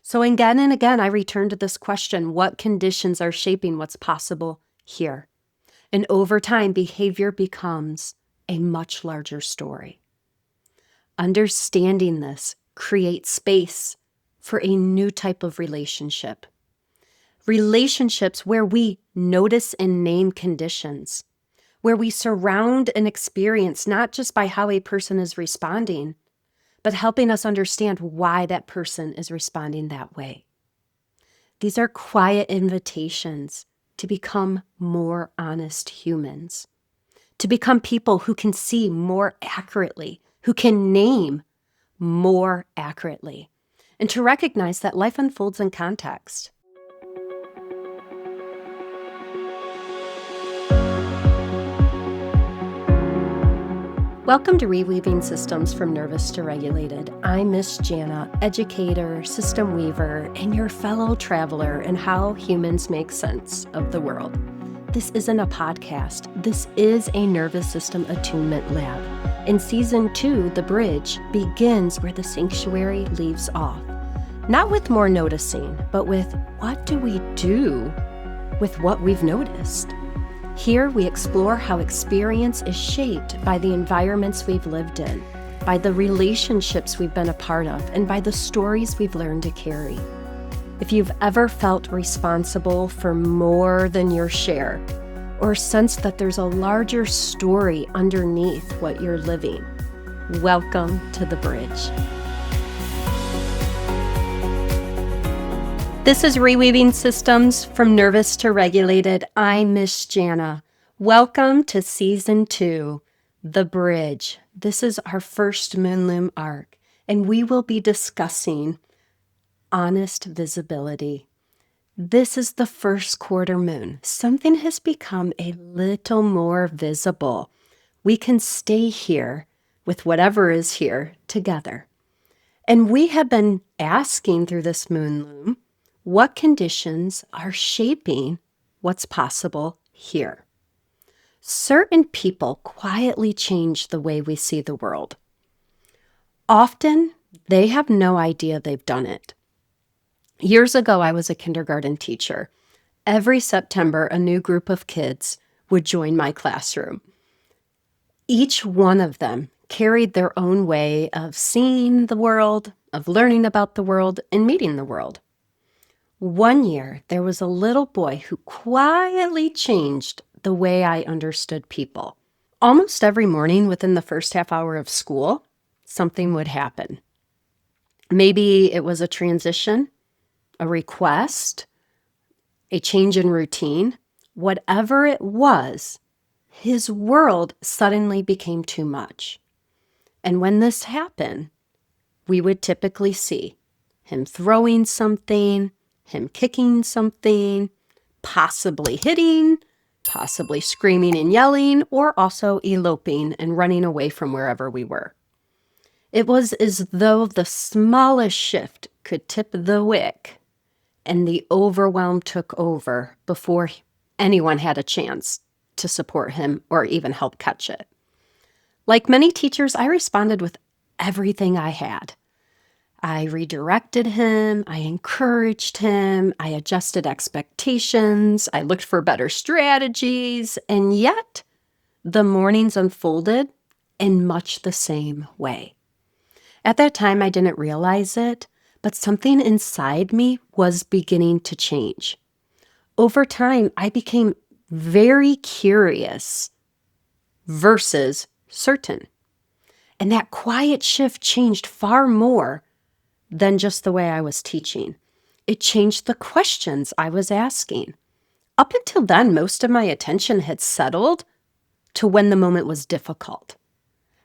So again and again, I return to this question: what conditions are shaping what's possible here? And over time, behavior becomes a much larger story. Understanding this creates space for a new type of relationship. Relationships where we notice and name conditions, where we surround an experience not just by how a person is responding, but helping us understand why that person is responding that way. These are quiet invitations to become more honest humans, to become people who can see more accurately, who can name more accurately, and to recognize that life unfolds in context. Welcome to Reweaving Systems from Nervous to Regulated. I'm Miss Jana, educator, system weaver, and your fellow traveler in how humans make sense of the world. This isn't a podcast. This is a nervous system attunement lab. In Season 2, The Bridge begins where the sanctuary leaves off. Not with more noticing, but with what do we do with what we've noticed? Here we explore how experience is shaped by the environments we've lived in, by the relationships we've been a part of, and by the stories we've learned to carry. If you've ever felt responsible for more than your share, or sensed that there's a larger story underneath what you're living, welcome to The Bridge. This is Reweaving Systems from Nervous to Regulated. I'm Miss Jana. Welcome to Season 2, The Bridge. This is our first moonloom arc, and we will be discussing honest visibility. This is the first quarter moon. Something has become a little more visible. We can stay here with whatever is here together. And we have been asking through this moonloom, what conditions are shaping what's possible here? Certain people quietly change the way we see the world. Often, they have no idea they've done it. Years ago, I was a kindergarten teacher. Every September, a new group of kids would join my classroom. Each one of them carried their own way of seeing the world, of learning about the world, and meeting the world. One year, there was a little boy who quietly changed the way I understood people. Almost every morning within the first half hour of school, something would happen. Maybe it was a transition, a request, a change in routine. Whatever it was, his world suddenly became too much. And when this happened, we would typically see him throwing something, him kicking something, possibly hitting, possibly screaming and yelling, or also eloping and running away from wherever we were. It was as though the smallest shift could tip the wick, and the overwhelm took over before anyone had a chance to support him or even help catch it. Like many teachers, I responded with everything I had. I redirected him, I encouraged him, I adjusted expectations, I looked for better strategies, and yet the mornings unfolded in much the same way. At that time, I didn't realize it, but something inside me was beginning to change. Over time, I became very curious versus certain. And that quiet shift changed far more than just the way I was teaching. It changed the questions I was asking. Up until then, most of my attention had settled to when the moment was difficult.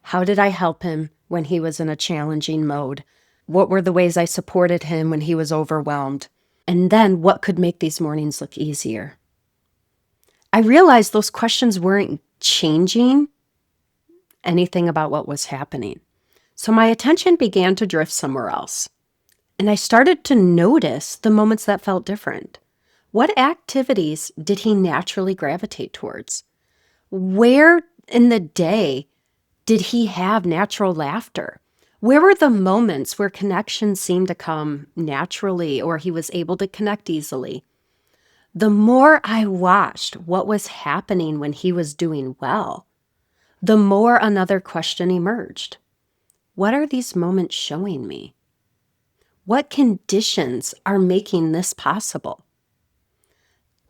How did I help him when he was in a challenging mode? What were the ways I supported him when he was overwhelmed? And then what could make these mornings look easier? I realized those questions weren't changing anything about what was happening. So my attention began to drift somewhere else. And I started to notice the moments that felt different. What activities did he naturally gravitate towards? Where in the day did he have natural laughter? Where were the moments where connection seemed to come naturally or he was able to connect easily? The more I watched what was happening when he was doing well, the more another question emerged. What are these moments showing me? What conditions are making this possible?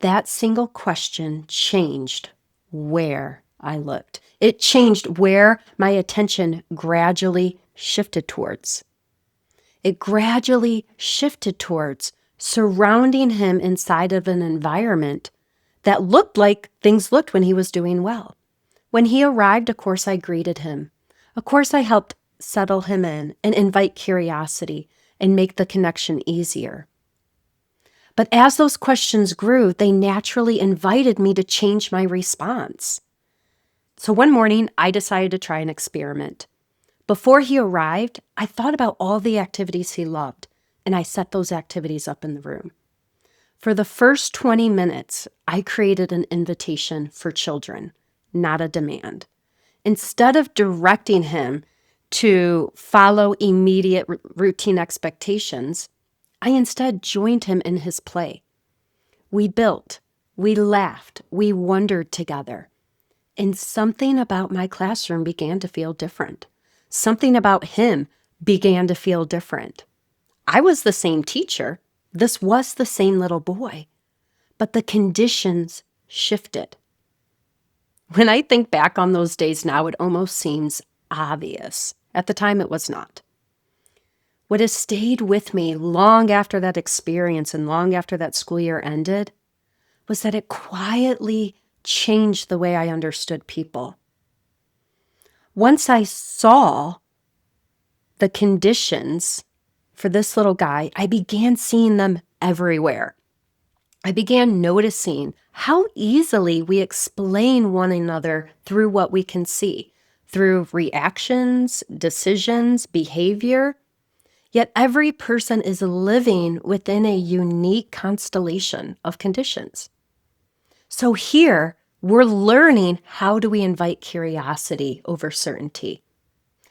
That single question changed where I looked. It changed where my attention gradually shifted towards. It gradually shifted towards surrounding him inside of an environment that looked like things looked when he was doing well. When he arrived, of course, I greeted him. Of course, I helped settle him in and invite curiosity and make the connection easier. But as those questions grew, they naturally invited me to change my response. So one morning, I decided to try an experiment. Before he arrived, I thought about all the activities he loved, and I set those activities up in the room. For the first 20 minutes, I created an invitation for children, not a demand. Instead of directing him to follow immediate routine expectations, I instead joined him in his play. We built, we laughed, we wondered together. And something about my classroom began to feel different. Something about him began to feel different. I was the same teacher. This was the same little boy. But the conditions shifted. When I think back on those days now, it almost seems obvious. At the time, it was not. What has stayed with me long after that experience and long after that school year ended was that it quietly changed the way I understood people. Once I saw the conditions for this little guy, I began seeing them everywhere. I began noticing how easily we explain one another through what we can see, through reactions, decisions, behavior. Yet every person is living within a unique constellation of conditions. So here, we're learning, how do we invite curiosity over certainty?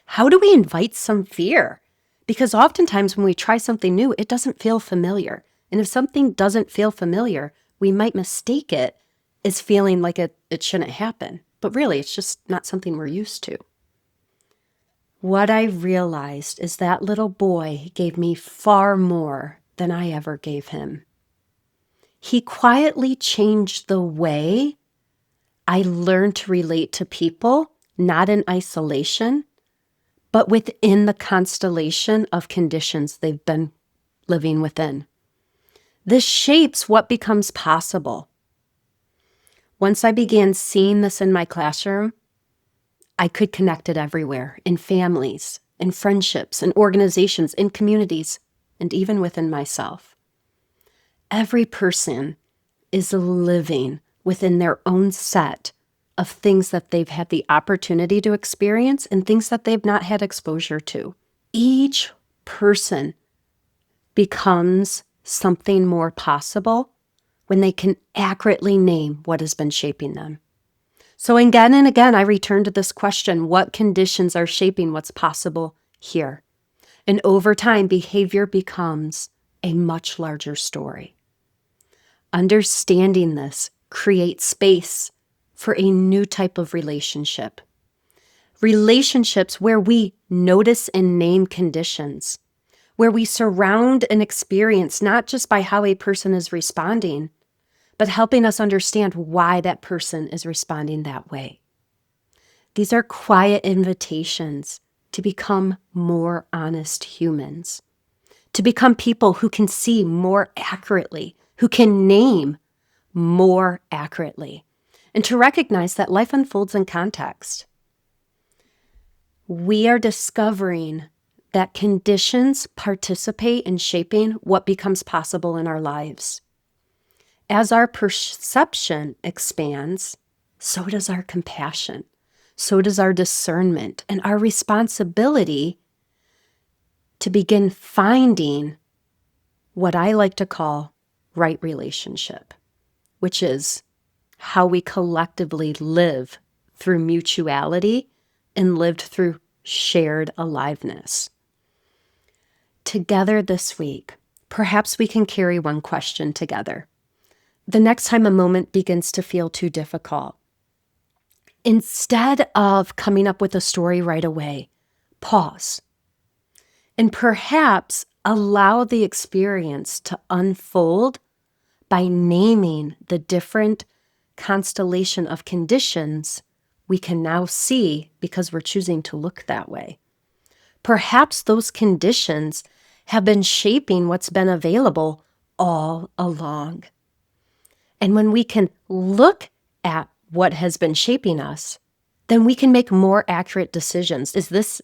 How do we invite some fear? Because oftentimes when we try something new, it doesn't feel familiar. And if something doesn't feel familiar, we might mistake it as feeling like it shouldn't happen. But really, it's just not something we're used to. What I realized is that little boy gave me far more than I ever gave him. He quietly changed the way I learned to relate to people, not in isolation, but within the constellation of conditions they've been living within. This shapes what becomes possible. Once I began seeing this in my classroom, I could connect it everywhere, in families, in friendships, in organizations, in communities, and even within myself. Every person is living within their own set of things that they've had the opportunity to experience and things that they've not had exposure to. Each person becomes something more possible when they can accurately name what has been shaping them. So again and again, I return to this question: what conditions are shaping what's possible here? And over time, behavior becomes a much larger story. Understanding this creates space for a new type of relationship. Relationships where we notice and name conditions, where we surround an experience not just by how a person is responding, but helping us understand why that person is responding that way. These are quiet invitations to become more honest humans, to become people who can see more accurately, who can name more accurately, and to recognize that life unfolds in context. We are discovering that conditions participate in shaping what becomes possible in our lives. As our perception expands, so does our compassion, so does our discernment, and our responsibility to begin finding what I like to call right relationship, which is how we collectively live through mutuality and lived through shared aliveness. Together this week, perhaps we can carry one question together. The next time a moment begins to feel too difficult, instead of coming up with a story right away, pause and perhaps allow the experience to unfold by naming the different constellation of conditions we can now see because we're choosing to look that way. Perhaps those conditions have been shaping what's been available all along. And when we can look at what has been shaping us, then we can make more accurate decisions. Is this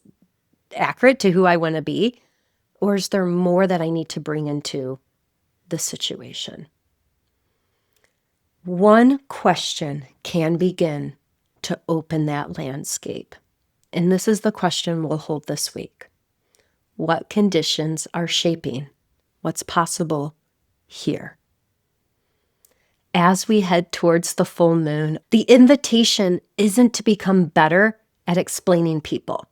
accurate to who I want to be? Or is there more that I need to bring into the situation? One question can begin to open that landscape. And this is the question we'll hold this week. What conditions are shaping what's possible here? As we head towards the full moon, the invitation isn't to become better at explaining people.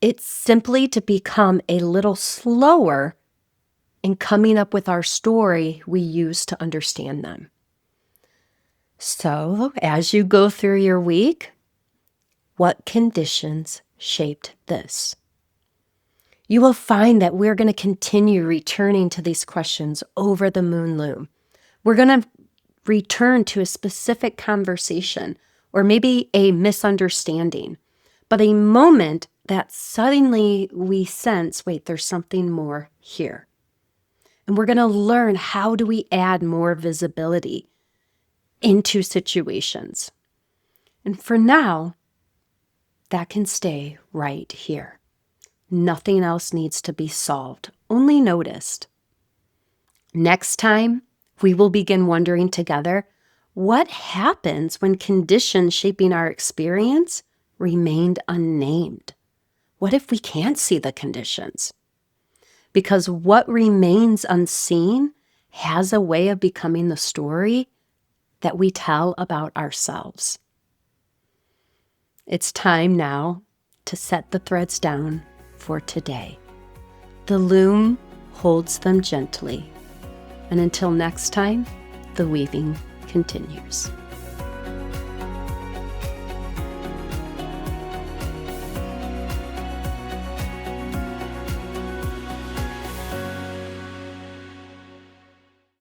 It's simply to become a little slower in coming up with our story we use to understand them. So, as you go through your week, what conditions shaped this? You will find that we're going to continue returning to these questions over the moon loom. We're going to return to a specific conversation or maybe a misunderstanding, but a moment that suddenly we sense, wait, there's something more here. And we're going to learn, how do we add more visibility into situations? And for now, that can stay right here. Nothing else needs to be solved, only noticed. Next time, we will begin wondering together, what happens when conditions shaping our experience remained unnamed? What if we can't see the conditions? Because what remains unseen has a way of becoming the story that we tell about ourselves. It's time now to set the threads down for today. The loom holds them gently. And until next time, the weaving continues.